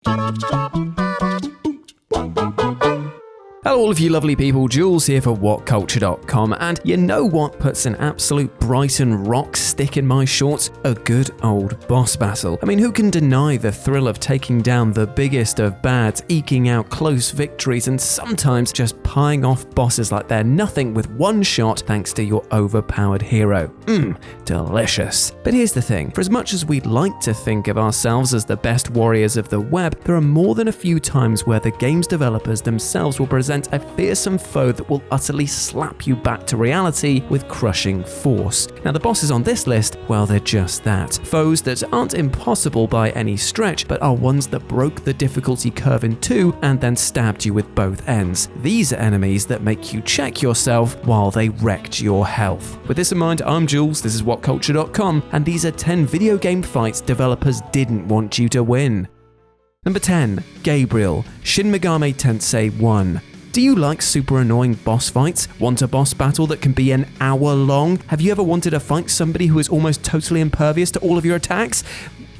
Hello all of you lovely people, Jules here for WhatCulture.com, and you know what puts an absolute Brighton rock stick in my shorts? A good old boss battle. I mean, who can deny the thrill of taking down the biggest of bads, eking out close victories, and sometimes just pieing off bosses like they're nothing with one shot thanks to your overpowered hero. Delicious. But here's the thing, for as much as we'd like to think of ourselves as the best warriors of the web, there are more than a few times where the game's developers themselves will present a fearsome foe that will utterly slap you back to reality with crushing force. Now the bosses on this list, well, they're just that. Foes that aren't impossible by any stretch, but are ones that broke the difficulty curve in two and then stabbed you with both ends. These are enemies that make you check yourself while they wrecked your health. With this in mind, I'm Jules, this is WhatCulture.com, and these are 10 video game fights developers didn't want you to win. Number 10. GABRIEL, Shin Megami Tensei 1. Do you like super annoying boss fights? Want a boss battle that can be an hour long? Have you ever wanted to fight somebody who is almost totally impervious to all of your attacks?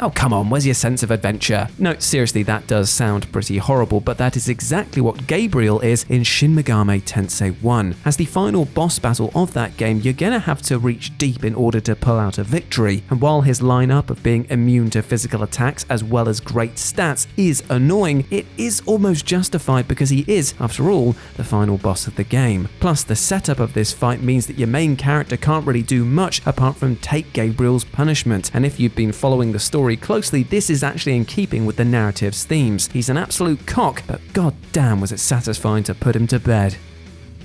Oh, come on, where's your sense of adventure? No, seriously, that does sound pretty horrible, but that is exactly what GABRIEL is in Shin Megami Tensei 1. As the final boss battle of that game, you're gonna have to reach deep in order to pull out a victory, and while his lineup of being immune to physical attacks as well as great stats is annoying, it is almost justified because he is, after all, the final boss of the game. Plus, the setup of this fight means that your main character can't really do much apart from take GABRIEL's punishment, and if you've been following the story closely, this is actually in keeping with the narrative's themes. He's an absolute cock, but god damn was it satisfying to put him to bed.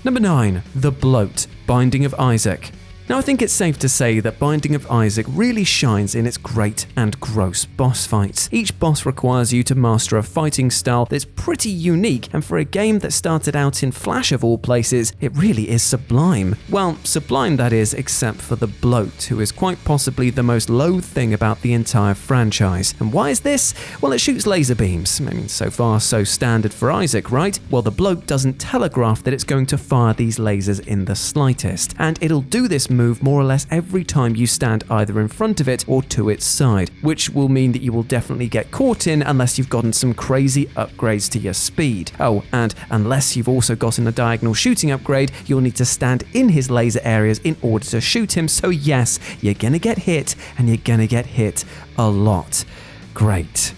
Number 9. The BLOAT, Binding of Isaac. Now I think it's safe to say that Binding of Isaac really shines in its great and gross boss fights. Each boss requires you to master a fighting style that's pretty unique, and for a game that started out in Flash of all places, it really is sublime. Well, sublime that is, except for the BLOAT, who is quite possibly the most loathed thing about the entire franchise. And why is this? Well, it shoots laser beams. I mean, so far so standard for Isaac, right? Well, the BLOAT doesn't telegraph that it's going to fire these lasers in the slightest, and it'll do this move more or less every time you stand either in front of it or to its side, which will mean that you will definitely get caught in unless you've gotten some crazy upgrades to your speed. Oh, and unless you've also gotten a diagonal shooting upgrade, you'll need to stand in his laser areas in order to shoot him, so yes, you're gonna get hit, and you're gonna get hit a lot. Great.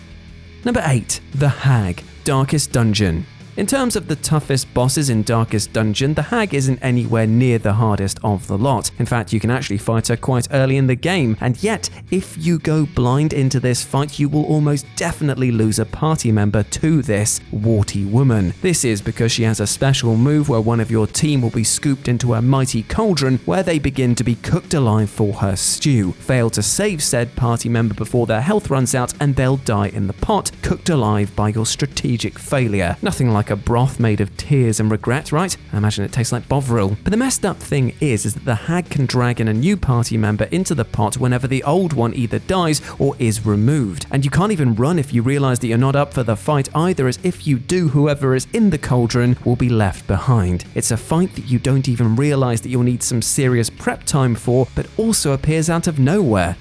Number 8. The Hag, Darkest Dungeon. In terms of the toughest bosses in Darkest Dungeon, the Hag isn't anywhere near the hardest of the lot. In fact, you can actually fight her quite early in the game, and yet, if you go blind into this fight, you will almost definitely lose a party member to this warty woman. This is because she has a special move where one of your team will be scooped into a mighty cauldron where they begin to be cooked alive for her stew. Fail to save said party member before their health runs out and they'll die in the pot, cooked alive by your strategic failure. Nothing like a broth made of tears and regret, right? I imagine it tastes like Bovril. But the messed up thing is that the Hag can drag in a new party member into the pot whenever the old one either dies or is removed. And you can't even run if you realize that you're not up for the fight either, as if you do, whoever is in the cauldron will be left behind. It's a fight that you don't even realize that you'll need some serious prep time for, but also appears out of nowhere.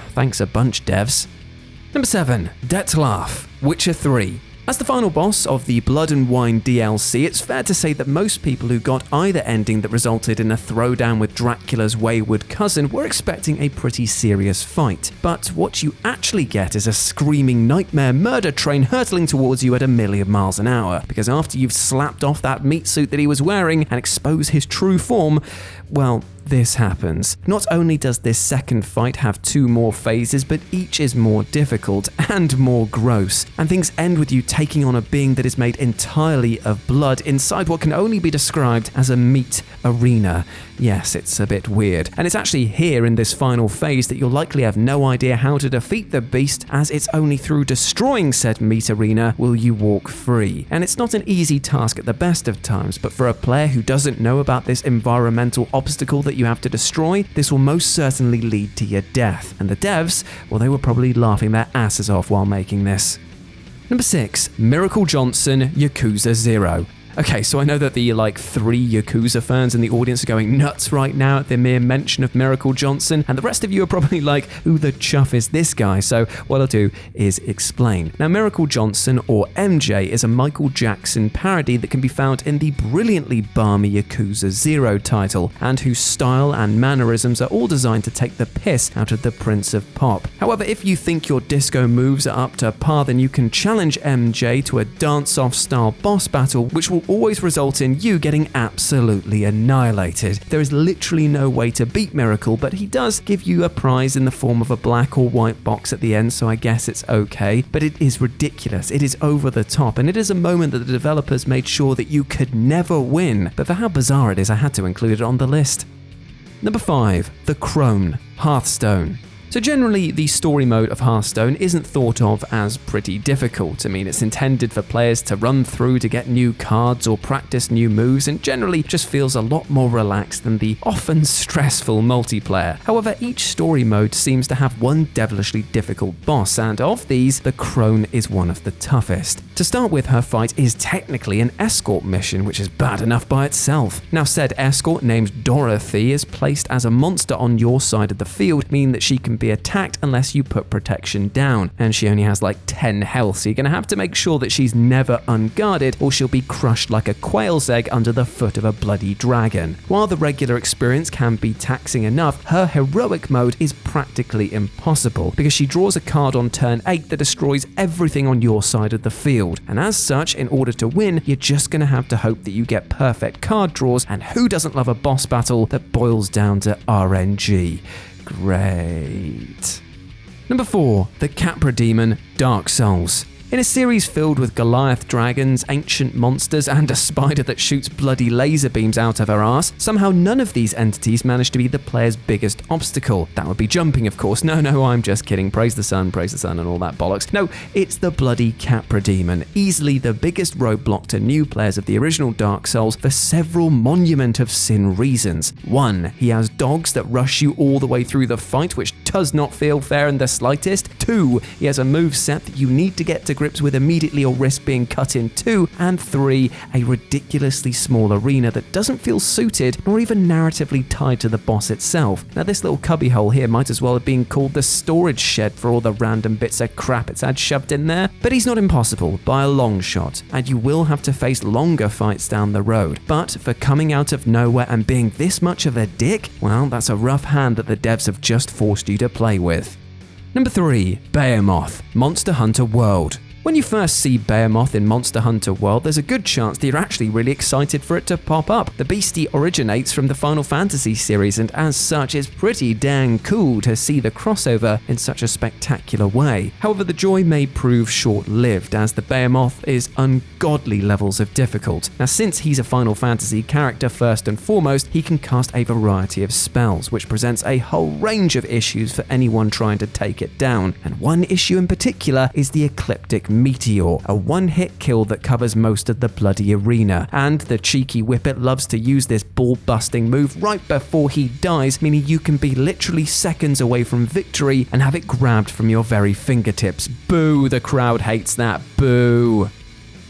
Thanks a bunch, devs. Number 7. DETTLAFF, Witcher 3. As the final boss of the Blood and Wine DLC, it's fair to say that most people who got either ending that resulted in a throwdown with Dracula's wayward cousin were expecting a pretty serious fight. But what you actually get is a screaming nightmare murder train hurtling towards you at 1,000,000 miles an hour, because after you've slapped off that meat suit that he was wearing and exposed his true form, well, this happens. Not only does this second fight have 2 more phases, but each is more difficult and more gross, and things end with you taking on a being that is made entirely of blood inside what can only be described as a meat arena. Yes, it's a bit weird, and it's actually here in this final phase that you'll likely have no idea how to defeat the beast, as it's only through destroying said meat arena will you walk free. And it's not an easy task at the best of times, but for a player who doesn't know about this environmental obstacle that you have to destroy, this will most certainly lead to your death. And the devs, well, they were probably laughing their asses off while making this. Number 6. Miracle Johnson, Yakuza 0. Okay, so I know that the 3 Yakuza fans in the audience are going nuts right now at the mere mention of Miracle Johnson, and the rest of you are probably like, who the chuff is this guy? So what I'll do is explain. Now, Miracle Johnson, or MJ, is a Michael Jackson parody that can be found in the brilliantly balmy Yakuza 0 title, and whose style and mannerisms are all designed to take the piss out of the Prince of Pop. However, if you think your disco moves are up to par, then you can challenge MJ to a dance-off style boss battle, which will always result in you getting absolutely annihilated. There is literally no way to beat Miracle, but he does give you a prize in the form of a black or white box at the end, so I guess it's okay. But it is ridiculous, it is over the top, and it is a moment that the developers made sure that you could never win. But for how bizarre it is, I had to include it on the list. Number 5. The CRONE, Hearthstone. So generally, the story mode of Hearthstone isn't thought of as pretty difficult. I mean, it's intended for players to run through to get new cards or practice new moves, and generally just feels a lot more relaxed than the often stressful multiplayer. However, each story mode seems to have one devilishly difficult boss, and of these, the CRONE is one of the toughest. To start with, her fight is technically an escort mission, which is bad enough by itself. Now, said escort, named Dorothy, is placed as a monster on your side of the field, meaning that she can be attacked unless you put protection down, and she only has 10 health, so you're going to have to make sure that she's never unguarded or she'll be crushed like a quail's egg under the foot of a bloody dragon. While the regular experience can be taxing enough, her heroic mode is practically impossible because she draws a card on turn 8 that destroys everything on your side of the field, and as such, in order to win, you're just going to have to hope that you get perfect card draws, and who doesn't love a boss battle that boils down to RNG? Great. Number 4. The Capra Demon, Dark Souls. In a series filled with Goliath dragons, ancient monsters, and a spider that shoots bloody laser beams out of her ass, somehow none of these entities manage to be the player's biggest obstacle. That would be jumping, of course. No, I'm just kidding. Praise the sun, and all that bollocks. No, it's the bloody Capra Demon, easily the biggest roadblock to new players of the original Dark Souls for several monument of sin reasons. 1. He has dogs that rush you all the way through the fight, which does not feel fair in the slightest. 2. He has a moveset that you need to get to grips with immediately or risk being cut in two. And 3. A ridiculously small arena that doesn't feel suited nor even narratively tied to the boss itself. Now, this little cubbyhole here might as well have been called the storage shed for all the random bits of crap it's had shoved in there. But he's not impossible by a long shot, and you will have to face longer fights down the road. But for coming out of nowhere and being this much of a dick, well, that's a rough hand that the devs have just forced you to play with. Number 3. Behemoth, Monster Hunter World. When you first see Behemoth in Monster Hunter World, there's a good chance that you're actually really excited for it to pop up. The beastie originates from the Final Fantasy series, and as such, it's pretty dang cool to see the crossover in such a spectacular way. However, the joy may prove short-lived, as the Behemoth is ungodly levels of difficult. Now, since he's a Final Fantasy character first and foremost, he can cast a variety of spells, which presents a whole range of issues for anyone trying to take it down. And one issue in particular is the Ecliptic Meteor, a one-hit kill that covers most of the bloody arena, and the cheeky whippet loves to use this ball-busting move right before he dies, meaning you can be literally seconds away from victory and have it grabbed from your very fingertips. Boo, the crowd hates that, boo.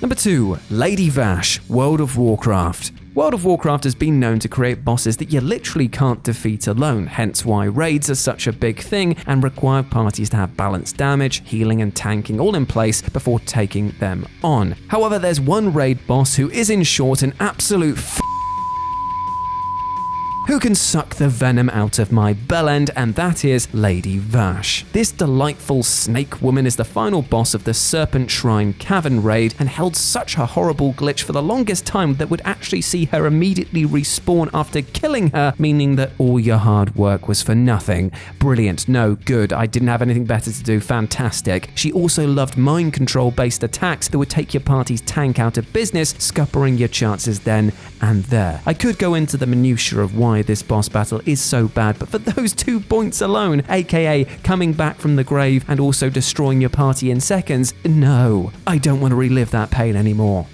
Number 2, Lady Vash, World of Warcraft. World of Warcraft has been known to create bosses that you literally can't defeat alone, hence why raids are such a big thing and require parties to have balanced damage, healing and tanking all in place before taking them on. However, there's one raid boss who is in short an absolute who can suck the venom out of my bellend, and that is Lady Vash. This delightful snake woman is the final boss of the Serpent Shrine Cavern raid and held such a horrible glitch for the longest time that would actually see her immediately respawn after killing her, meaning that all your hard work was for nothing. Brilliant, no, good, I didn't have anything better to do, fantastic. She also loved mind control based attacks that would take your party's tank out of business, scuppering your chances then and there. I could go into the minutiae of why this boss battle is so bad, but for those 2 points alone, aka coming back from the grave and also destroying your party in seconds, no, I don't want to relive that pain anymore.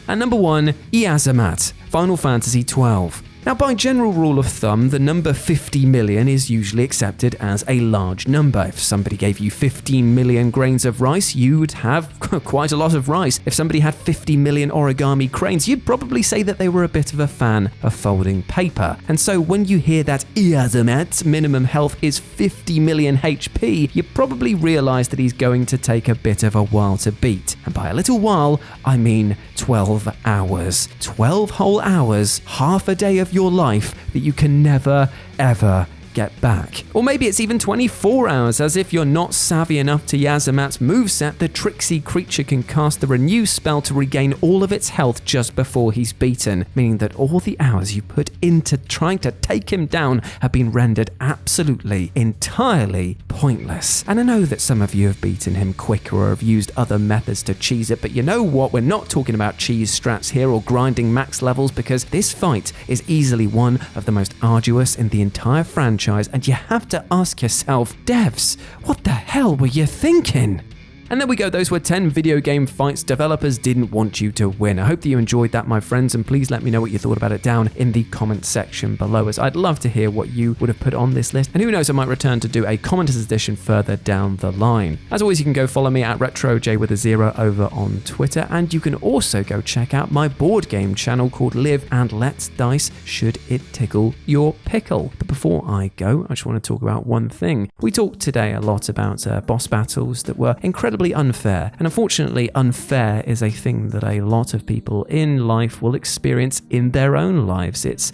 And number 1, YIAZMAT, Final Fantasy XII. Now, by general rule of thumb, the number 50 million is usually accepted as a large number. If somebody gave you 15 million grains of rice, you would have quite a lot of rice. If somebody had 50 million origami cranes, you'd probably say that they were a bit of a fan of folding paper. And so when you hear that YIAZMAT's minimum health is 50 million HP, you probably realize that he's going to take a bit of a while to beat. And by a little while, I mean 12 hours. 12 whole hours, half a day of your life that you can never, ever get back. Or maybe it's even 24 hours, as if you're not savvy enough to YAZMAT's moveset, the tricksy creature can cast the Renew spell to regain all of its health just before he's beaten, meaning that all the hours you put into trying to take him down have been rendered absolutely, entirely pointless. And I know that some of you have beaten him quicker or have used other methods to cheese it, but you know what? We're not talking about cheese strats here or grinding max levels, because this fight is easily one of the most arduous in the entire franchise. And you have to ask yourself, devs, what the hell were you thinking? And there we go, those were 10 video game fights developers didn't want you to win. I hope that you enjoyed that, my friends, and please let me know what you thought about it down in the comment section below, as I'd love to hear what you would have put on this list. And who knows, I might return to do a commenters edition further down the line. As always, you can go follow me at RetroJ over on Twitter, and you can also go check out my board game channel called Live and Let's Dice, should it tickle your pickle. But before I go, I just want to talk about one thing. We talked today a lot about boss battles that were incredibly unfair, and unfortunately unfair is a thing that a lot of people in life will experience in their own lives.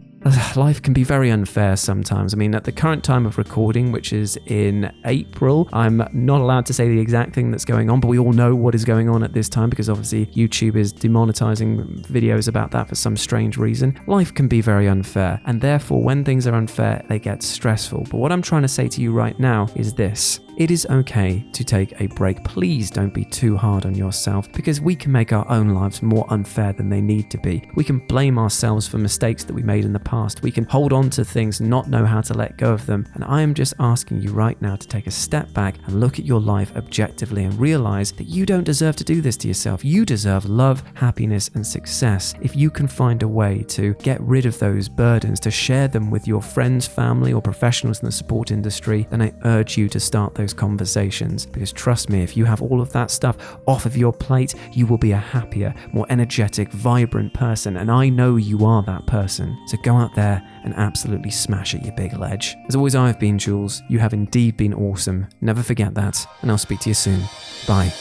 Life can be very unfair sometimes. I mean, at the current time of recording, which is in April, I'm not allowed to say the exact thing that's going on, but we all know what is going on at this time because obviously YouTube is demonetizing videos about that for some strange reason. Life can be very unfair, and therefore when things are unfair, they get stressful. But what I'm trying to say to you right now is this. It is okay to take a break. Please don't be too hard on yourself, because we can make our own lives more unfair than they need to be. We can blame ourselves for mistakes that we made in the past. We can hold on to things and not know how to let go of them. And I am just asking you right now to take a step back and look at your life objectively and realize that you don't deserve to do this to yourself. You deserve love, happiness, and success. If you can find a way to get rid of those burdens, to share them with your friends, family, or professionals in the support industry, then I urge you to start those conversations, because trust me, if you have all of that stuff off of your plate, you will be a happier, more energetic, vibrant person, and I know you are that person. So go out there and absolutely smash at your big ledge. As always, I have been Jules. You have indeed been awesome. Never forget that, and I'll speak to you soon. Bye.